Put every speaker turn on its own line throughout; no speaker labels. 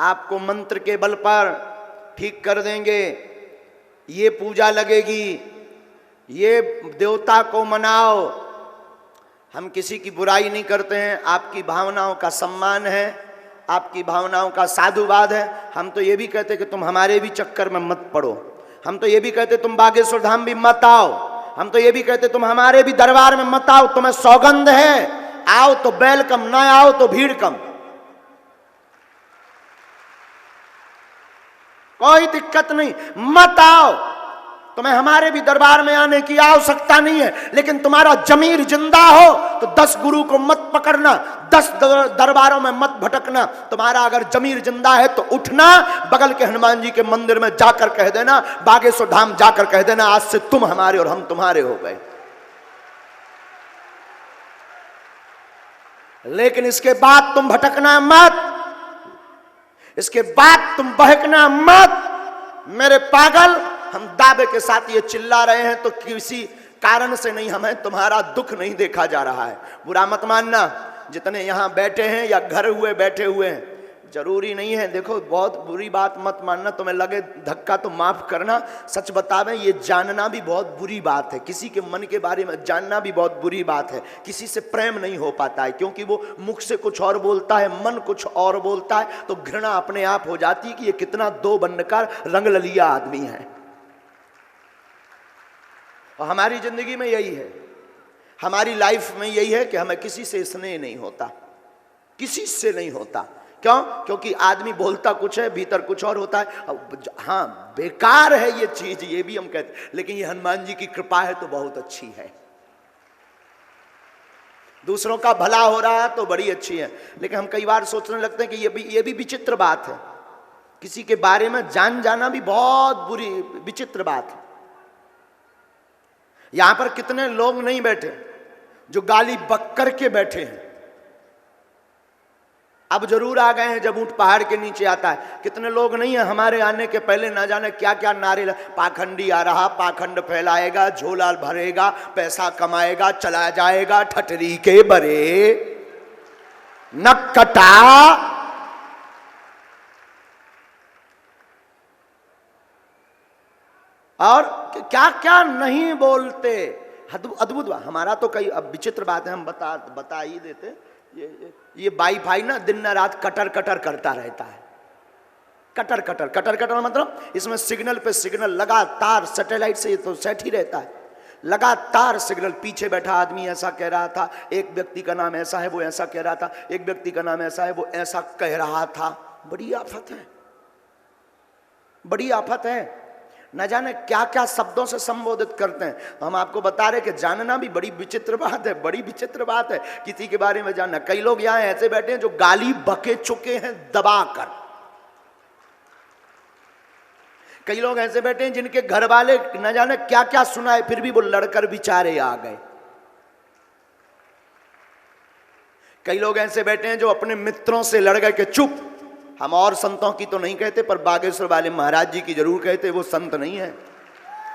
आपको मंत्र के बल पर ठीक कर देंगे, ये पूजा लगेगी, ये देवता को मनाओ। हम किसी की बुराई नहीं करते हैं, आपकी भावनाओं का सम्मान है, आपकी भावनाओं का साधुवाद है। हम तो ये भी कहते कि तुम हमारे भी चक्कर में मत पड़ो, हम तो ये भी कहते तुम बागेश्वर धाम भी मत आओ, हम तो ये भी कहते तुम हमारे भी दरबार में मत आओ, तुम्हें सौगंध है, आओ तो वेलकम, ना आओ तो भीड़ कम, कोई दिक्कत नहीं, मत आओ, तुम्हें हमारे भी दरबार में आने की आवश्यकता नहीं है। लेकिन तुम्हारा जमीर जिंदा हो तो 10 गुरु को मत पकड़ना, 10 दरबारों में मत भटकना। तुम्हारा अगर जमीर जिंदा है तो उठना, बगल के हनुमान जी के मंदिर में जाकर कह देना, बागेश्वर धाम जाकर कह देना, आज से तुम हमारे और हम तुम्हारे हो गए। लेकिन इसके बाद तुम भटकना मत, इसके बाद तुम बहकना मत। मेरे पागल, हम दावे के साथ ये चिल्ला रहे हैं तो किसी कारण से नहीं, हमें तुम्हारा दुख नहीं देखा जा रहा है। बुरा मत मानना, जितने यहां बैठे हैं या घर हुए बैठे हुए हैं, जरूरी नहीं है। देखो, बहुत बुरी बात मत मानना, तुम्हें लगे धक्का तो माफ करना। सच बतावे, ये जानना भी बहुत बुरी बात है, किसी के मन के बारे में जानना भी बहुत बुरी बात है। किसी से प्रेम नहीं हो पाता है, क्योंकि वो मुख से कुछ और बोलता है, मन कुछ और बोलता है, तो घृणा अपने आप हो जाती है कि ये कितना दो बनकर रंग ललिया आदमी है। और हमारी जिंदगी में यही है, हमारी लाइफ में यही है कि हमें किसी से स्नेह नहीं होता, किसी से नहीं होता। क्यों? क्योंकि आदमी बोलता कुछ है, भीतर कुछ और होता है। हाँ, बेकार है ये चीज, ये भी हम कहते हैं, लेकिन ये हनुमान जी की कृपा है तो बहुत अच्छी है। दूसरों का भला हो रहा है तो बड़ी अच्छी है। लेकिन हम कई बार सोचने लगते हैं कि ये भी विचित्र बात है, किसी के बारे में जान जाना भी बहुत बुरी विचित्र बात है। यहां पर कितने लोग नहीं बैठे जो गाली बक करके बैठे हैं, अब जरूर आ गए हैं जब ऊंट पहाड़ के नीचे आता है। कितने लोग नहीं है हमारे आने के पहले ना जाने क्या क्या नारे, पाखंडी आ रहा, पाखंड फैलाएगा, झोला भरेगा, पैसा कमाएगा, चला जाएगा ठटरी के बरे, नक कटा। और क्या क्या नहीं बोलते, अद्भुत। हमारा तो कई, अब विचित्र बात है, हम बता ही देते। ये वाईफाई ना दिन न रात कटर कटर करता रहता है, कटर कटर कटर कटर मतलब इसमें सिग्नल पे सिग्नल लगातार, सैटेलाइट से ये तो सेट ही रहता है, लगातार सिग्नल। पीछे बैठा आदमी ऐसा कह रहा था, एक व्यक्ति का नाम ऐसा है वो ऐसा कह रहा था, एक व्यक्ति का नाम ऐसा है वो ऐसा कह रहा था। बड़ी आफत है, बड़ी आफत है। न जाने क्या क्या शब्दों से संबोधित करते हैं। हम आपको बता रहे कि जानना भी बड़ी विचित्र बात है, बड़ी विचित्र बात है किसी के बारे में जानना। कई लोग यहां ऐसे बैठे हैं जो गाली बके चुके हैं दबाकर, कई लोग ऐसे बैठे हैं जिनके घर वाले न जाने क्या क्या सुनाए, फिर भी वो लड़कर बेचारे आ गए। कई लोग ऐसे बैठे हैं जो अपने मित्रों से लड़ गए कि चुप, हम और संतों की तो नहीं कहते पर बागेश्वर वाले महाराज जी की जरूर कहते, वो संत नहीं है।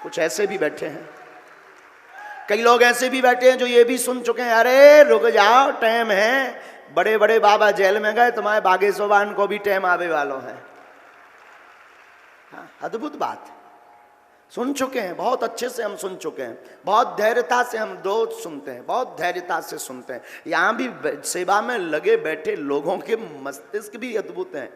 कुछ ऐसे भी बैठे हैं। कई लोग ऐसे भी बैठे हैं जो ये भी सुन चुके हैं, अरे रुक जाओ टाइम है, बड़े बड़े बाबा जेल में गए, तुम्हारे बागेश्वर वाहन को भी टाइम आवे वालों है। हाँ, अद्भुत बात है, सुन चुके हैं, बहुत अच्छे से हम सुन चुके हैं, बहुत धैर्यता से हम रोज सुनते हैं, बहुत धैर्यता से सुनते हैं। यहाँ भी सेवा में लगे बैठे लोगों के मस्तिष्क भी अद्भुत हैं।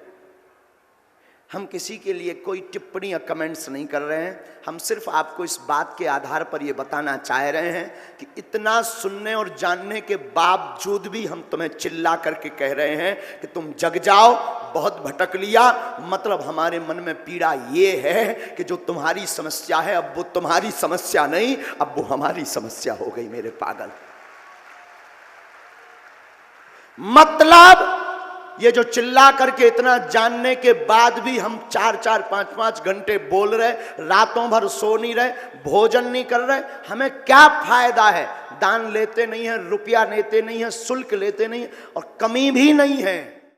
हम किसी के लिए कोई टिप्पणी या कमेंट्स नहीं कर रहे हैं, हम सिर्फ आपको इस बात के आधार पर ये बताना चाह रहे हैं कि इतना सुनने और जानने के बावजूद भी हम तुम्हें चिल्ला करके कह रहे हैं कि तुम जग जाओ, बहुत भटक लिया। मतलब हमारे मन में पीड़ा ये है कि जो तुम्हारी समस्या है अब वो तुम्हारी समस्या नहीं, अब वो हमारी समस्या हो गई। मेरे पागल, मतलब ये जो चिल्ला करके इतना जानने के बाद भी हम 4-4, 5-5 घंटे बोल रहे, रातों भर सो नहीं रहे, भोजन नहीं कर रहे, हमें क्या फायदा है? दान लेते नहीं है, रुपया लेते नहीं है, शुल्क लेते नहीं है और कमी भी नहीं है।